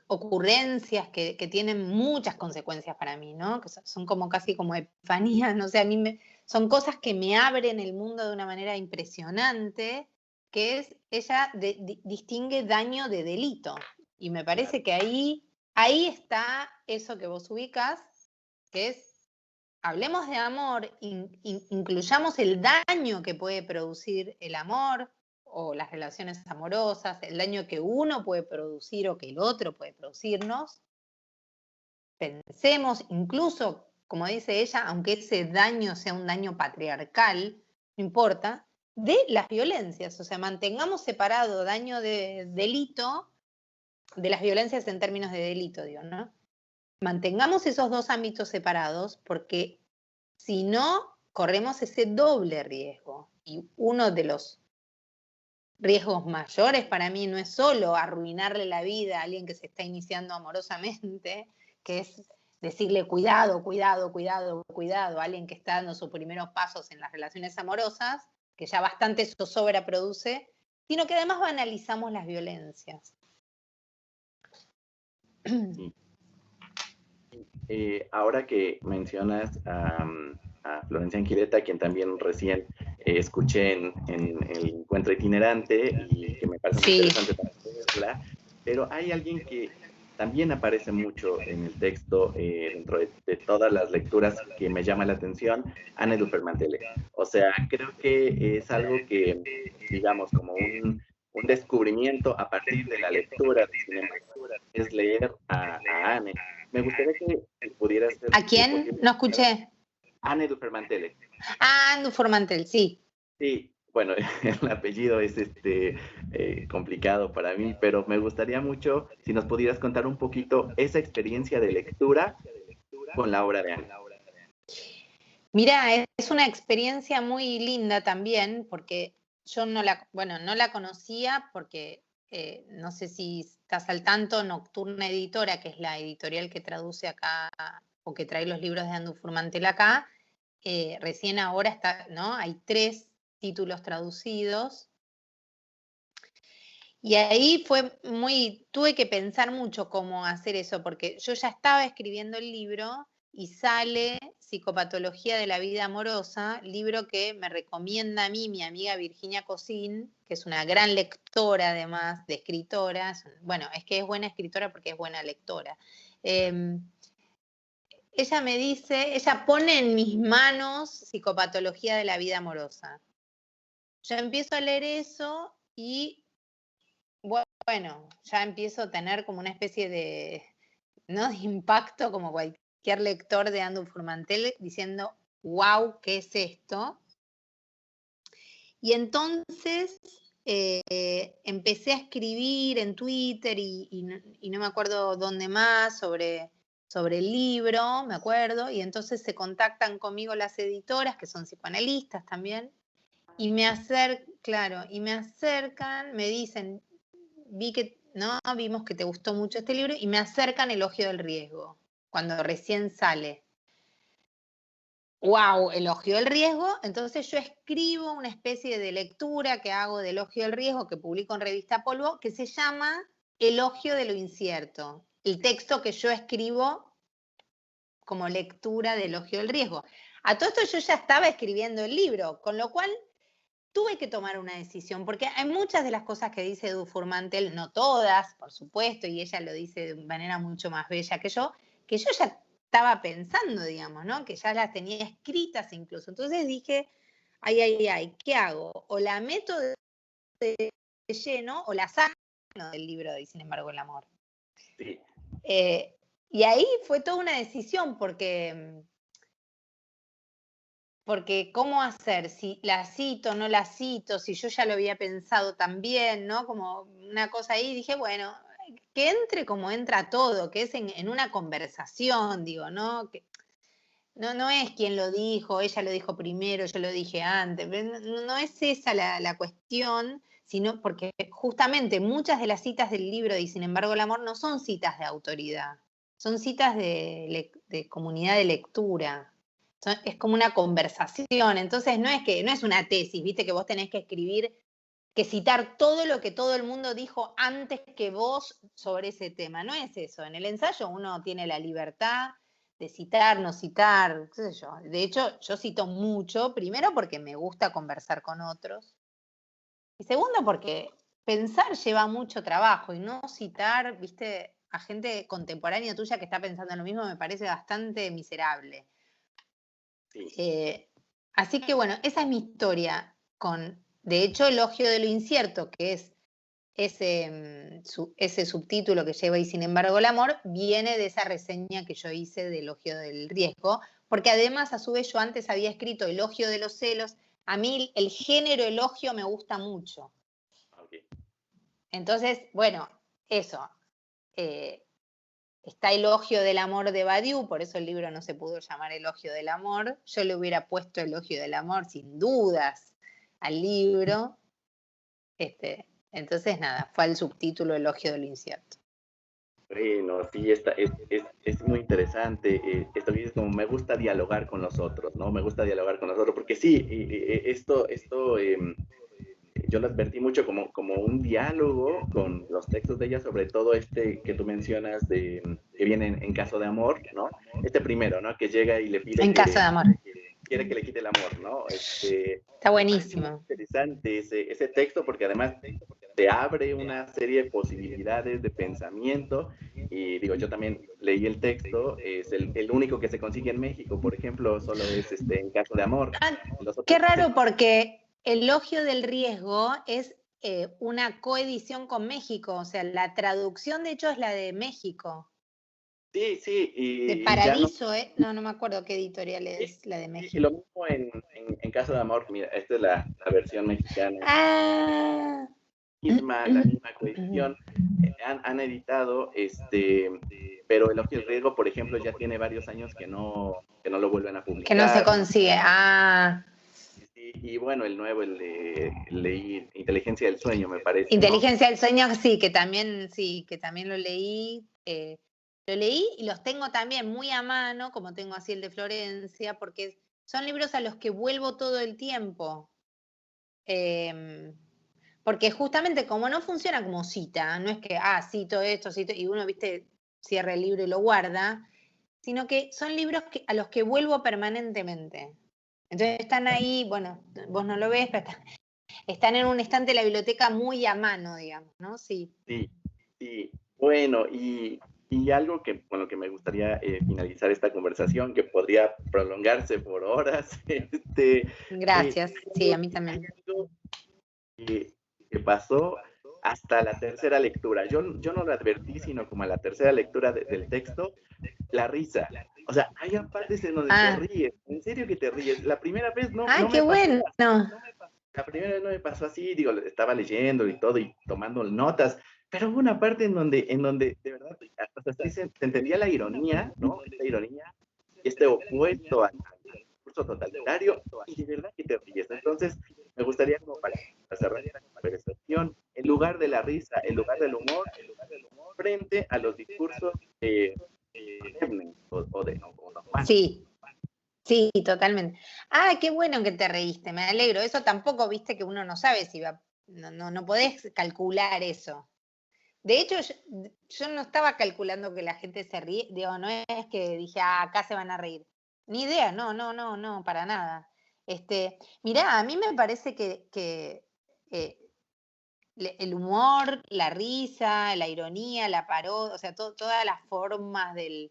ocurrencias que tienen muchas consecuencias para mí, ¿no? Que son como casi como epifanías, no sé, son cosas que me abren el mundo de una manera impresionante, que es, ella distingue daño de delito. Y me parece que ahí está eso que vos ubicas, que es, hablemos de amor, incluyamos el daño que puede producir el amor, o las relaciones amorosas, el daño que uno puede producir o que el otro puede producirnos. Pensemos, incluso, como dice ella, aunque ese daño sea un daño patriarcal, no importa, de las violencias. O sea, mantengamos separado daño de delito de las violencias en términos de delito, digo, ¿no? Mantengamos esos dos ámbitos separados porque si no, corremos ese doble riesgo. Y uno de los riesgos mayores para mí no es solo arruinarle la vida a alguien que se está iniciando amorosamente, que es decirle cuidado, cuidado, cuidado, cuidado, a alguien que está dando sus primeros pasos en las relaciones amorosas, que ya bastante zozobra produce, sino que además banalizamos las violencias. Sí. Ahora que mencionas a Florencia Anquileta, quien también recién escuché en el encuentro itinerante y que me parece muy interesante para leerla, pero hay alguien que también aparece mucho en el texto, dentro de todas las lecturas que me llama la atención, Anne Dupermantele. O sea, creo que es algo que, digamos, como un descubrimiento a partir de la lectura de Cinema, es leer a Anne. Me gustaría que pudieras ser... ¿A quién? No escuché. Anne Dupermantele. Ah, Dupermantel, sí. Sí, bueno, el apellido es complicado para mí, pero me gustaría mucho si nos pudieras contar un poquito esa experiencia de lectura con la obra de Anne. Mira, es una experiencia muy linda también, porque yo no la conocía porque no sé si estás al tanto, Nocturna Editora, que es la editorial que traduce acá o que trae los libros de Anne Dupermantel acá, recién ahora está, ¿no? Hay 3 títulos traducidos. Y ahí tuve que pensar mucho cómo hacer eso, porque yo ya estaba escribiendo el libro y sale Psicopatología de la vida amorosa, libro que me recomienda a mí mi amiga Virginia Cosín, que es una gran lectora además de escritoras. Bueno, es que es buena escritora porque es buena lectora. Ella me dice, ella pone en mis manos Psicopatología de la vida amorosa. Yo empiezo a leer eso y bueno, ya empiezo a tener como una especie de, ¿no?, de impacto como cualquier lector de Anne Dupermantel diciendo, wow, ¿qué es esto? Y entonces empecé a escribir en Twitter y no me acuerdo dónde más sobre el libro, me acuerdo, y entonces se contactan conmigo las editoras, que son psicoanalistas también, y me acercan, me dicen, vimos que te gustó mucho este libro, y me acercan Elogio del Riesgo, cuando recién sale. ¡Wow! Elogio del Riesgo. Entonces yo escribo una especie de lectura que hago de Elogio del Riesgo, que publico en Revista Polvo, que se llama Elogio de lo Incierto. El texto que yo escribo como lectura de Elogio del Riesgo. A todo esto yo ya estaba escribiendo el libro, con lo cual tuve que tomar una decisión, porque hay muchas de las cosas que dice Dupermantel, no todas, por supuesto, y ella lo dice de manera mucho más bella que yo ya estaba pensando, digamos, ¿no? Que ya las tenía escritas incluso. Entonces dije, ay, ¿qué hago? O la meto de lleno o la saco del libro y Sin embargo el amor. Sí. Y ahí fue toda una decisión, porque cómo hacer, si la cito, no la cito, si yo ya lo había pensado también, ¿no? Como una cosa ahí, dije, bueno, que entre como entra todo, que es en una conversación, digo, ¿no? Que no es quien lo dijo, ella lo dijo primero, yo lo dije antes, no es esa la cuestión, sino porque justamente muchas de las citas del libro y sin embargo el amor no son citas de autoridad, son citas de comunidad de lectura. Es como una conversación, entonces no es una tesis, viste que vos tenés que escribir, que citar todo lo que todo el mundo dijo antes que vos sobre ese tema, no es eso. En el ensayo uno tiene la libertad de citar, no citar, qué sé yo. De hecho, yo cito mucho, primero porque me gusta conversar con otros, y segundo porque pensar lleva mucho trabajo y no citar, viste, a gente contemporánea tuya que está pensando en lo mismo me parece bastante miserable. Sí. Así que bueno, esa es mi historia con, de hecho, Elogio de lo incierto, que es ese subtítulo que lleva Y sin embargo el amor, viene de esa reseña que yo hice de Elogio del riesgo, porque además a su vez yo antes había escrito Elogio de los celos. A mí el género elogio me gusta mucho. Okay. Entonces, bueno, eso. Está Elogio del amor de Badiou, por eso el libro no se pudo llamar Elogio del amor. Yo le hubiera puesto Elogio del amor sin dudas al libro. Entonces, nada, fue el subtítulo Elogio de lo incierto. Bueno, sí, es muy interesante. Esto que dices, como me gusta dialogar con los otros, ¿no? Me gusta dialogar con los otros, porque sí, yo lo advertí mucho como un diálogo con los textos de ella, sobre todo este que tú mencionas que viene en caso de amor, ¿no? Este primero, ¿no? Que llega y le pide En caso de amor. quiere que le quite el amor, ¿no? Está buenísimo. Muy interesante ese texto, porque además te abre una serie de posibilidades de pensamiento. Y digo, yo también leí el texto, es el único que se consigue en México, por ejemplo, solo es en caso de amor. Qué raro, porque Elogio del riesgo es una coedición con México, o sea, la traducción de hecho es la de México. Sí, sí, De Paradiso, no. No me acuerdo qué editorial es la de México. Y lo mismo en caso de amor, mira, esta es la versión mexicana. Ah. La misma coedición, han editado, pero Elogio del Riesgo, por ejemplo, ya tiene varios años que no lo vuelven a publicar. Que no se consigue, Y bueno, el nuevo, leí Inteligencia del Sueño, me parece. Inteligencia del Sueño, sí, que también lo leí. Lo leí y los tengo también muy a mano, como tengo así el de Florencia, porque son libros a los que vuelvo todo el tiempo. Porque justamente como no funciona como cita, no es que, cito esto, y uno, viste, cierra el libro y lo guarda, sino que son libros a los que vuelvo permanentemente. Entonces están ahí, bueno, vos no lo ves, pero están en un estante de la biblioteca muy a mano, digamos, ¿no? Sí. Sí. Bueno, y algo con lo que me gustaría finalizar esta conversación, que podría prolongarse por horas. Gracias, sí, a mí también. Que pasó hasta la tercera lectura. Yo no lo advertí, sino como a la tercera lectura del texto, la risa. O sea, hay partes en donde te ríes, en serio que te ríes. La primera vez no qué me bueno. pasó. La primera vez no me pasó así, digo, estaba leyendo y todo y tomando notas, pero hubo una parte en donde de verdad, hasta así se entendía la ironía, ¿no? Esta ironía, opuesto al discurso totalitario, y de verdad que te ríes. Entonces, me gustaría como para cerrar esta conversación, en lugar de la risa, en lugar del humor, frente a los discursos solemnes o normales. Sí, totalmente. Qué bueno que te reíste, me alegro. Eso tampoco, viste, que uno no sabe si va, no podés calcular eso. De hecho, yo no estaba calculando que la gente se ríe, digo, no es que dije, acá se van a reír. Ni idea, no, para nada. Mirá, a mí me parece que el humor, la risa, la ironía, la parodia, o sea, todas las formas de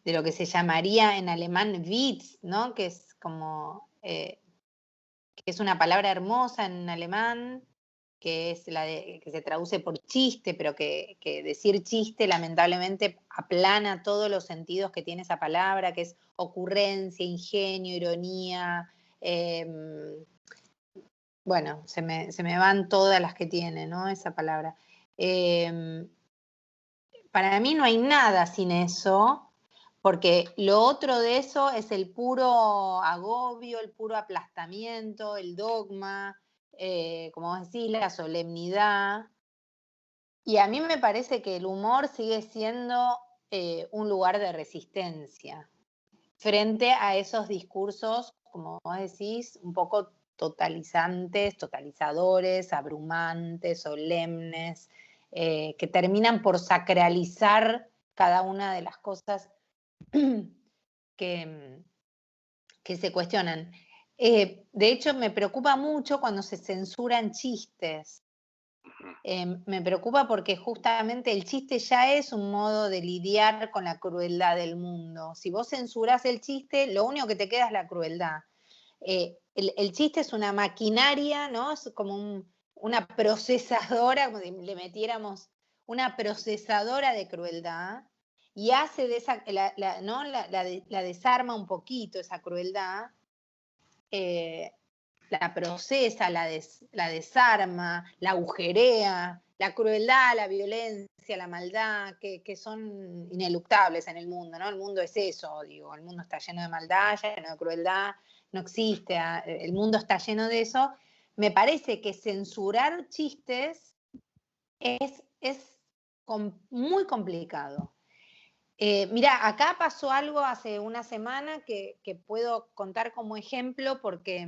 lo que se llamaría en alemán Witz, ¿no? Que es como, que es una palabra hermosa en alemán, que es que se traduce por chiste, pero que decir chiste lamentablemente aplana todos los sentidos que tiene esa palabra, que es ocurrencia, ingenio, ironía. Bueno, se me van todas las que tiene, ¿no? Esa palabra. Para mí no hay nada sin eso, porque lo otro de eso es el puro agobio, el puro aplastamiento, el dogma. como vos decís, la solemnidad. Y a mí me parece que el humor sigue siendo un lugar de resistencia frente a esos discursos, como vos decís, un poco totalizantes, totalizadores, abrumantes, solemnes, que terminan por sacralizar cada una de las cosas que, que se cuestionan. De hecho, me preocupa mucho cuando se censuran chistes. Me preocupa porque justamente el chiste ya es un modo de lidiar con la crueldad del mundo. Si vos censurás el chiste, lo único que te queda es la crueldad. El chiste es una maquinaria, ¿no? Es como una procesadora, como si le metiéramos una procesadora de crueldad y hace de esa, ¿no? La desarma un poquito esa crueldad, la procesa, la desarma, la agujerea, la crueldad, la violencia, la maldad, que son ineluctables en el mundo, ¿no? El mundo es eso, digo, el mundo está lleno de maldad, lleno de crueldad, no existe, el mundo está lleno de eso. Me parece que censurar chistes es muy complicado. Mirá, acá pasó algo hace una semana que puedo contar como ejemplo porque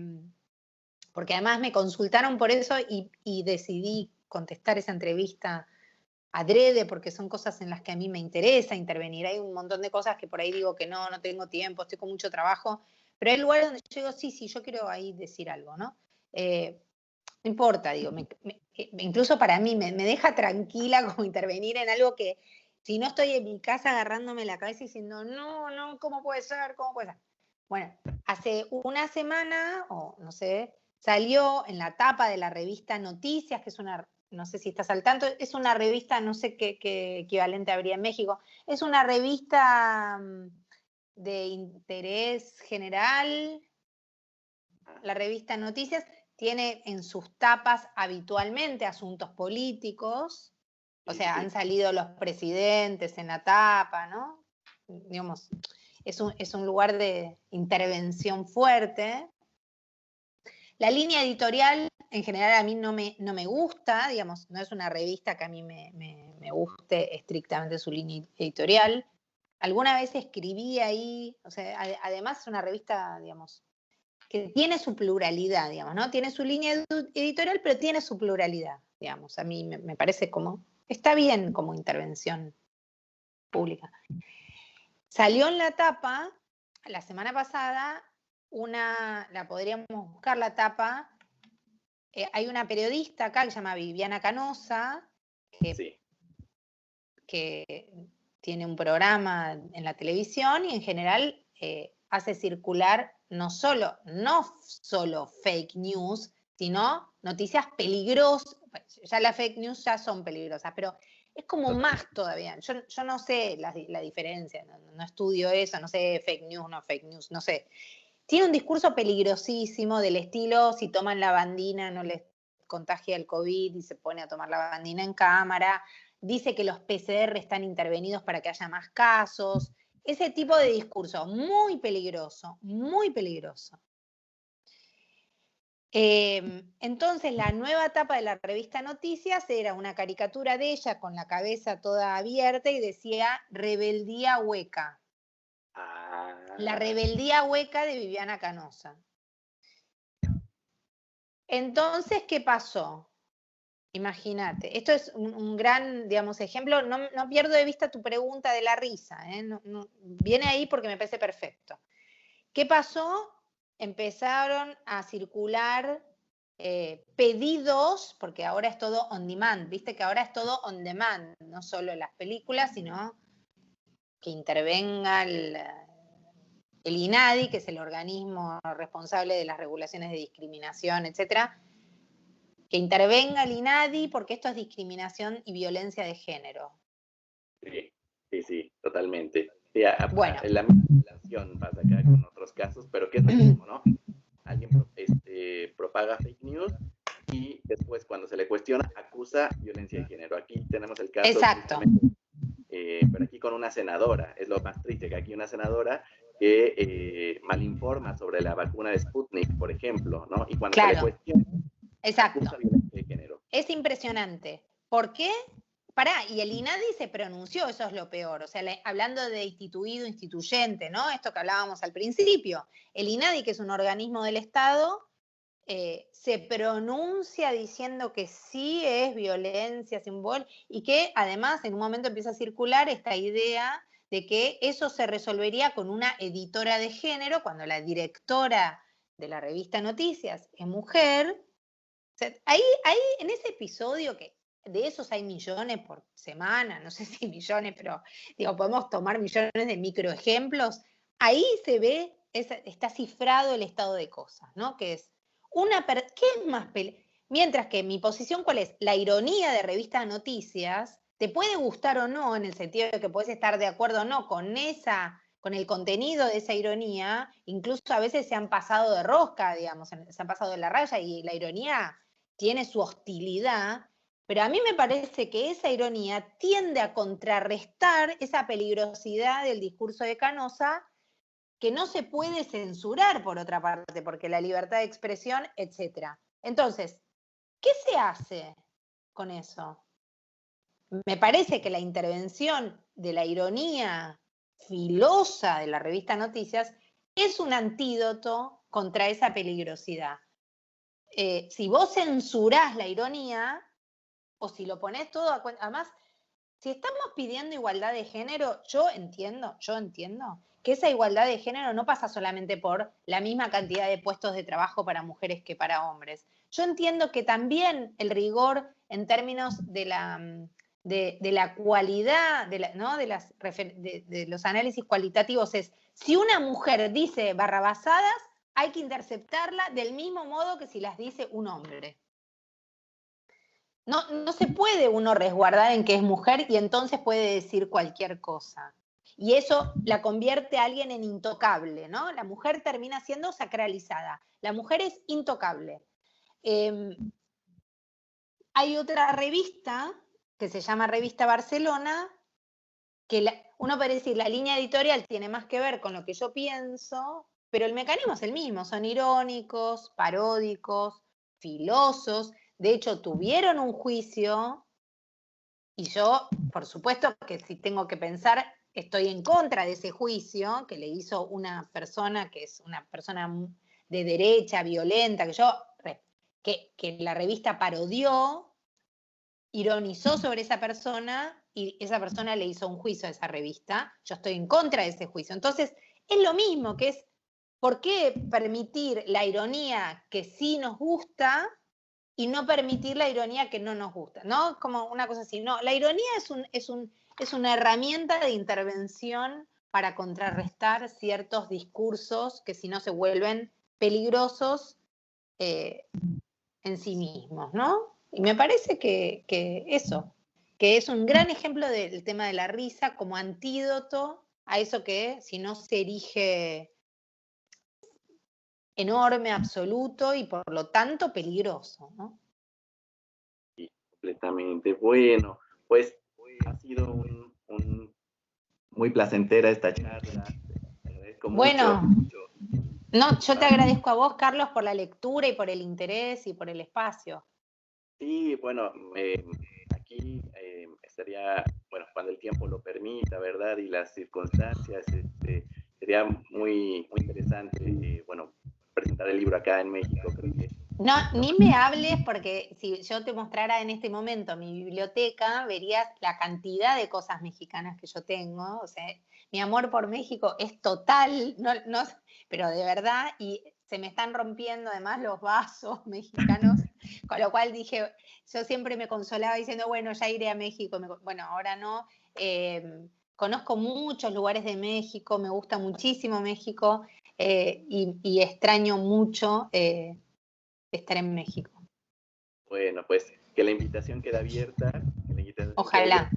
además me consultaron por eso y decidí contestar esa entrevista adrede, porque son cosas en las que a mí me interesa intervenir. Hay un montón de cosas que por ahí digo que no tengo tiempo, estoy con mucho trabajo, pero hay lugares donde yo digo, sí, yo quiero ahí decir algo, ¿no? No importa, digo, incluso para mí me deja tranquila como intervenir en algo que si no estoy en mi casa agarrándome la cabeza y diciendo, no, ¿cómo puede ser? ¿Cómo puede ser? Bueno, hace una semana, o no sé, salió en la tapa de la revista Noticias, que es una, no sé si estás al tanto, es una revista, no sé qué equivalente habría en México, es una revista de interés general, la revista Noticias, tiene en sus tapas habitualmente asuntos políticos, o sea, han salido los presidentes en la tapa, ¿no? Digamos, es un lugar de intervención fuerte. La línea editorial, en general, a mí no me gusta, digamos, no es una revista que a mí me guste estrictamente su línea editorial. Alguna vez escribí ahí, o sea, además es una revista, digamos, que tiene su pluralidad, digamos, ¿no? Tiene su línea editorial, pero tiene su pluralidad, digamos. A mí me parece como, está bien como intervención pública. Salió en la tapa, la semana pasada, la podríamos buscar la tapa, hay una periodista acá que se llama Viviana Canosa, que tiene un programa en la televisión y en general hace circular no solo fake news, sino noticias peligrosas. Ya las fake news ya son peligrosas, pero es como más todavía. Yo no sé la diferencia, no estudio eso, no sé fake news, no sé. Tiene un discurso peligrosísimo del estilo, si toman lavandina no les contagia el COVID y se pone a tomar lavandina en cámara. Dice que los PCR están intervenidos para que haya más casos. Ese tipo de discurso, muy peligroso, muy peligroso. Entonces, la nueva etapa de la revista Noticias era una caricatura de ella con la cabeza toda abierta y decía rebeldía hueca. La rebeldía hueca de Viviana Canosa. Entonces, ¿qué pasó? Imagínate, esto es un gran, digamos, ejemplo. No pierdo de vista tu pregunta de la risa, ¿eh? Viene ahí porque me parece perfecto. ¿Qué pasó? Empezaron a circular pedidos, porque ahora es todo on demand, viste que ahora es todo on demand, no solo las películas, sino que intervenga el INADI, que es el organismo responsable de las regulaciones de discriminación, etcétera, que intervenga el INADI porque esto es discriminación y violencia de género. Sí, totalmente. Sí, bueno. La misma relación pasa acá con otros casos, pero que es lo mismo, ¿no? Alguien propaga fake news y después cuando se le cuestiona acusa violencia de género. Aquí tenemos el caso. Exacto. Pero aquí con una senadora, es lo más triste, que aquí una senadora que malinforma sobre la vacuna de Sputnik, por ejemplo, ¿no? Y cuando se le cuestiona, Exacto. Acusa violencia de género. Es impresionante. ¿Por qué? Pará, y el INADI se pronunció, eso es lo peor. O sea, hablando de instituido, instituyente, ¿no? Esto que hablábamos al principio. El INADI, que es un organismo del Estado, se pronuncia diciendo que sí es violencia simbólica y que además en un momento empieza a circular esta idea de que eso se resolvería con una editora de género cuando la directora de la revista Noticias es mujer. O sea, ahí en ese episodio, que de esos hay millones por semana, no sé si millones, pero digo, podemos tomar millones de microejemplos, ahí se ve, está cifrado el estado de cosas, ¿no? Que es ¿qué es más mientras que mi posición, ¿cuál es? La ironía de revista Noticias, te puede gustar o no, en el sentido de que puedes estar de acuerdo o no con el contenido de esa ironía, incluso a veces se han pasado de rosca, digamos, se han pasado de la raya, y la ironía tiene su hostilidad, pero a mí me parece que esa ironía tiende a contrarrestar esa peligrosidad del discurso de Canosa, que no se puede censurar por otra parte, porque la libertad de expresión, etc. Entonces, ¿qué se hace con eso? Me parece que la intervención de la ironía filosa de la revista Noticias es un antídoto contra esa peligrosidad. Si vos censurás la ironía, o si lo ponés todo a cuenta, además, si estamos pidiendo igualdad de género, yo entiendo que esa igualdad de género no pasa solamente por la misma cantidad de puestos de trabajo para mujeres que para hombres. Yo entiendo que también el rigor en términos de la cualidad, ¿no? de los análisis cualitativos es, si una mujer dice barrabasadas, hay que interceptarla del mismo modo que si las dice un hombre. No se puede uno resguardar en que es mujer y entonces puede decir cualquier cosa. Y eso la convierte a alguien en intocable, ¿no? La mujer termina siendo sacralizada. La mujer es intocable. Hay otra revista que se llama Revista Barcelona, que uno puede decir, la línea editorial tiene más que ver con lo que yo pienso, pero el mecanismo es el mismo, son irónicos, paródicos, filosos. De hecho, tuvieron un juicio y yo, por supuesto que si tengo que pensar, estoy en contra de ese juicio que le hizo una persona que es una persona de derecha, violenta, que la revista parodió, ironizó sobre esa persona y esa persona le hizo un juicio a esa revista. Yo estoy en contra de ese juicio. Entonces, es lo mismo, que es, ¿por qué permitir la ironía que sí nos gusta y no permitir la ironía que no nos gusta? ¿No? Como una cosa así. No, la ironía es una herramienta de intervención para contrarrestar ciertos discursos que si no se vuelven peligrosos en sí mismos, ¿no? Y me parece que eso, que es un gran ejemplo del tema de la risa como antídoto a eso que si no se erige enorme, absoluto y por lo tanto peligroso, ¿no? Sí, completamente. Bueno, pues ha sido muy placentera esta charla. Te agradezco Bueno, mucho. no, yo te agradezco a vos, Carlos, por la lectura y por el interés y por el espacio. Sí, bueno, aquí estaría, bueno, cuando el tiempo lo permita, ¿verdad? Y las circunstancias, sería muy interesante, bueno, presentar el libro acá en México, creo que. No, ni me hables, porque si yo te mostrara en este momento mi biblioteca, verías la cantidad de cosas mexicanas que yo tengo. O sea, mi amor por México es total, pero de verdad, y se me están rompiendo además los vasos mexicanos, con lo cual dije, yo siempre me consolaba diciendo, bueno, ya iré a México. Bueno, ahora no. Conozco muchos lugares de México, me gusta muchísimo México, y extraño mucho estar en México. Bueno, pues que la invitación queda abierta, Ojalá.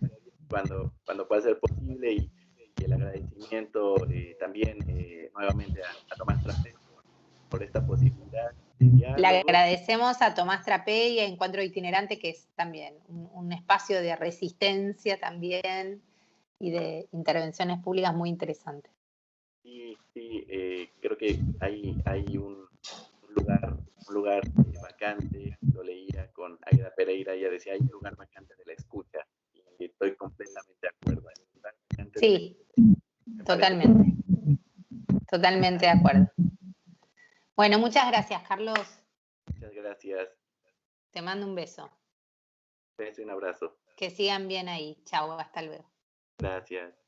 cuando pueda ser posible, y el agradecimiento también nuevamente a Tomás Trapez por esta posibilidad de Le diálogo. agradecemos a Tomás Trapé y a Encuentro Itinerante, que es también un espacio de resistencia también y de intervenciones públicas muy interesantes. Sí, creo que hay un lugar un lugar vacante, lo leía con Aida Pereira, ella decía, hay un lugar vacante de la escucha, y estoy completamente de acuerdo. Hay un lugar vacante de la Sí, escucha. totalmente, totalmente de acuerdo. Bueno, muchas gracias, Carlos. Muchas gracias. Te mando un beso. Beso y un abrazo. Que sigan bien ahí. Chao, hasta luego. Gracias.